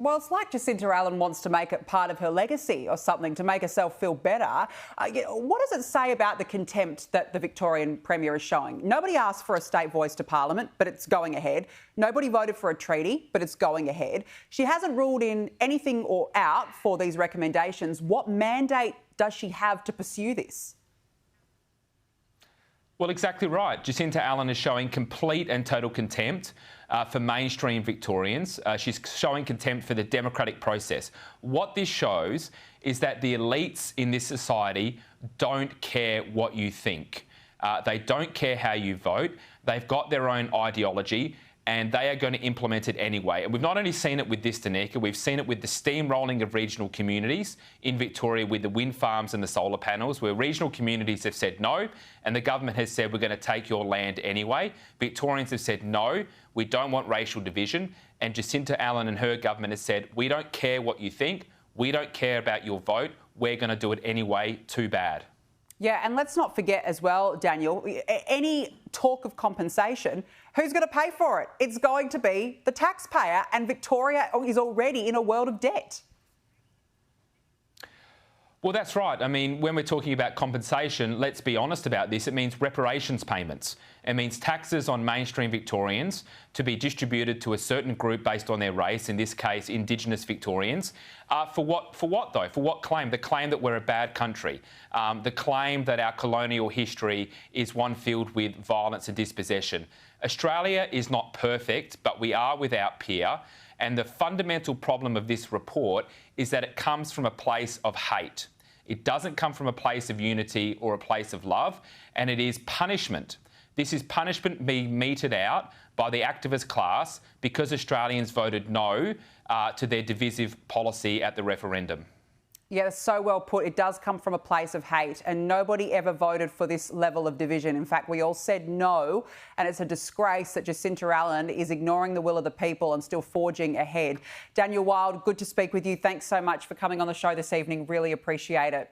Well, it's like Jacinta Allan wants to make it part of her legacy or something to make herself feel better. What does it say about the contempt that the Victorian Premier is showing? Nobody asked for a state voice to Parliament, but it's going ahead. Nobody voted for a treaty, but it's going ahead. She hasn't ruled in anything or out for these recommendations. What mandate does she have to pursue this? Well, exactly right. Jacinta Allan is showing complete and total contempt for mainstream Victorians. She's showing contempt for the democratic process. What this shows is that the elites in this society don't care what you think. They don't care how you vote. They've got their own ideology and they are going to implement it anyway. And we've not only seen it with this, Danica, we've seen it with the steamrolling of regional communities in Victoria with the wind farms and the solar panels, where regional communities have said no, and the government has said, we're going to take your land anyway. Victorians have said, no, we don't want racial division. And Jacinta Allan and her government has said, we don't care what you think, we don't care about your vote, we're going to do it anyway, too bad. Yeah, and let's not forget as well, Daniel, any talk of compensation, who's going to pay for it? It's going to be the taxpayer, and Victoria is already in a world of debt. Well, that's right. I mean, when we're talking about compensation, let's be honest about this. It means reparations payments. It means taxes on mainstream Victorians to be distributed to a certain group based on their race, in this case, Indigenous Victorians. For what though? For what claim? The claim that we're a bad country. The claim that our colonial history is one filled with violence and dispossession. Australia is not perfect, but we are without peer. And the fundamental problem of this report is that it comes from a place of hate. It doesn't come from a place of unity or a place of love, and it is punishment. This is punishment being meted out by the activist class because Australians voted no to their divisive policy at the referendum. Yeah, that's so well put. It does come from a place of hate, and nobody ever voted for this level of division. In fact, we all said no, and it's a disgrace that Jacinta Allan is ignoring the will of the people and still forging ahead. Daniel Wild, good to speak with you. Thanks so much for coming on the show this evening. Really appreciate it.